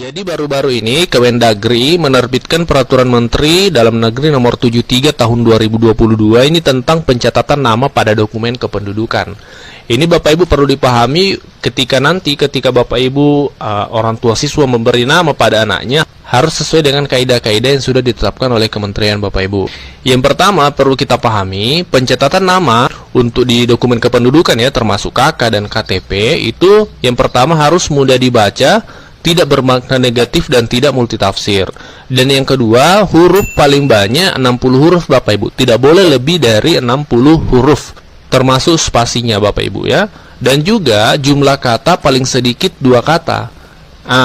Jadi baru-baru ini Kemendagri menerbitkan Peraturan Menteri Dalam Negeri Nomor 73 Tahun 2022 ini tentang pencatatan nama pada dokumen kependudukan. Ini Bapak Ibu perlu dipahami ketika Bapak Ibu orang tua siswa memberi nama pada anaknya harus sesuai dengan kaidah-kaidah yang sudah ditetapkan oleh Kementerian Bapak Ibu. Yang pertama perlu kita pahami, pencatatan nama untuk di dokumen kependudukan ya, termasuk KK dan KTP itu yang pertama harus mudah dibaca, tidak bermakna negatif dan tidak multitafsir. Dan yang kedua, huruf paling banyak 60 huruf Bapak Ibu. Tidak boleh lebih dari 60 huruf, termasuk spasinya Bapak Ibu ya. Dan juga jumlah kata paling sedikit 2 kata.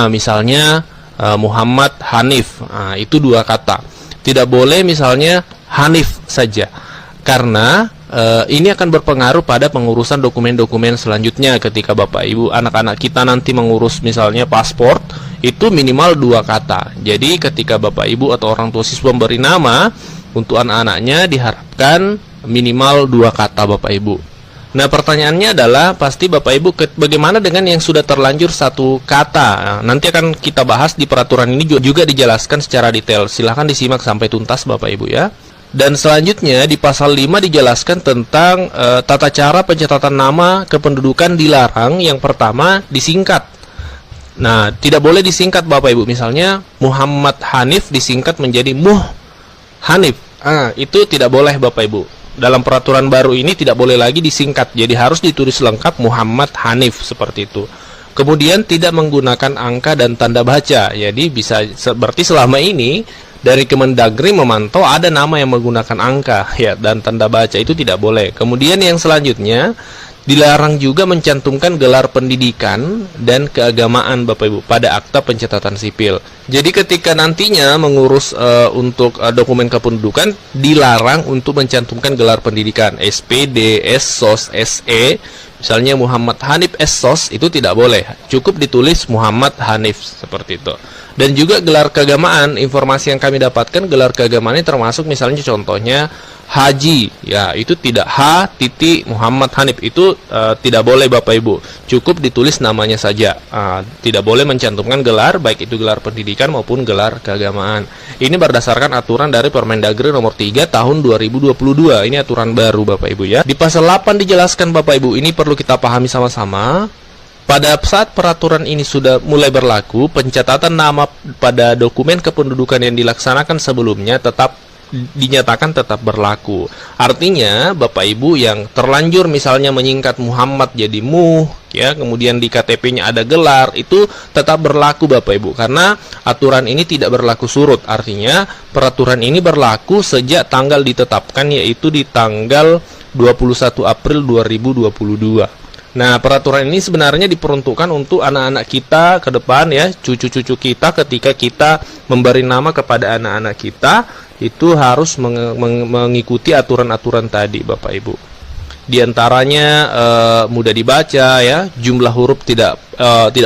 Misalnya Muhammad Hanif, itu 2 kata. Tidak boleh misalnya Hanif saja, karena ini akan berpengaruh pada pengurusan dokumen-dokumen selanjutnya ketika Bapak Ibu anak-anak kita nanti mengurus misalnya paspor, itu minimal 2 kata. Jadi ketika Bapak Ibu atau orang tua siswa memberi nama untuk anak-anaknya diharapkan minimal 2 kata Bapak Ibu. Nah pertanyaannya adalah pasti Bapak Ibu bagaimana dengan yang sudah terlanjur 1 kata. Nanti akan kita bahas di peraturan ini juga dijelaskan secara detail. Silahkan disimak sampai tuntas Bapak Ibu ya. Dan selanjutnya di pasal 5 dijelaskan tentang tata cara pencatatan nama kependudukan dilarang. Yang pertama disingkat. Nah tidak boleh disingkat Bapak Ibu. Misalnya Muhammad Hanif disingkat menjadi Muh Hanif. Itu tidak boleh Bapak Ibu. Dalam peraturan baru ini tidak boleh lagi disingkat. Jadi harus ditulis lengkap Muhammad Hanif seperti itu. Kemudian tidak menggunakan angka dan tanda baca. Jadi bisa seperti selama ini dari Kemendagri memantau ada nama yang menggunakan angka ya dan tanda baca, itu tidak boleh. Kemudian yang selanjutnya dilarang juga mencantumkan gelar pendidikan dan keagamaan Bapak Ibu pada akta pencatatan sipil. Jadi ketika nantinya mengurus untuk dokumen kependudukan dilarang untuk mencantumkan gelar pendidikan SPD, SSOS, SE. Misalnya Muhammad Hanif SSOS itu tidak boleh. Cukup ditulis Muhammad Hanif seperti itu. Dan juga gelar keagamaan, informasi yang kami dapatkan gelar keagamaan ini termasuk misalnya contohnya Haji, ya itu tidak Muhammad Hanif, itu tidak boleh Bapak Ibu. Cukup ditulis namanya saja, tidak boleh mencantumkan gelar, baik itu gelar pendidikan maupun gelar keagamaan. Ini berdasarkan aturan dari Permendagri Nomor 3 Tahun 2022. Ini aturan baru Bapak Ibu ya. Di pasal 8 dijelaskan Bapak Ibu, ini perlu kita pahami sama-sama. Pada saat peraturan ini sudah mulai berlaku, pencatatan nama pada dokumen kependudukan yang dilaksanakan sebelumnya dinyatakan tetap berlaku. Artinya Bapak Ibu yang terlanjur misalnya menyingkat Muhammad jadi Muh ya, kemudian di KTP-nya ada gelar, itu tetap berlaku Bapak Ibu, karena aturan ini tidak berlaku surut. Artinya peraturan ini berlaku sejak tanggal ditetapkan, yaitu di tanggal 21 April 2022. Nah, peraturan ini sebenarnya diperuntukkan untuk anak-anak kita ke depan ya, cucu-cucu kita. Ketika kita memberi nama kepada anak-anak kita, itu harus mengikuti aturan-aturan tadi Bapak Ibu. Di antaranya mudah dibaca ya, jumlah huruf tidak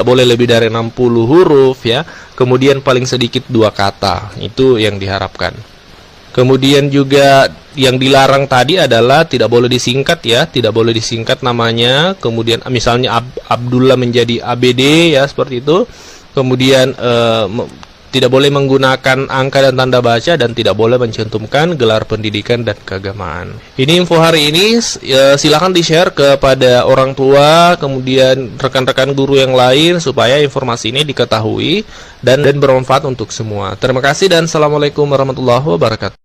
boleh lebih dari 60 huruf ya. Kemudian paling sedikit 2 kata. Itu yang diharapkan. Kemudian juga yang dilarang tadi adalah tidak boleh disingkat ya, tidak boleh disingkat namanya. Kemudian misalnya Abdullah menjadi ABD ya, seperti itu. Kemudian tidak boleh menggunakan angka dan tanda baca, dan tidak boleh mencantumkan gelar pendidikan dan keagamaan. Ini info hari ini, silakan di-share kepada orang tua, kemudian rekan-rekan guru yang lain supaya informasi ini diketahui dan bermanfaat untuk semua. Terima kasih dan Assalamualaikum warahmatullahi wabarakatuh.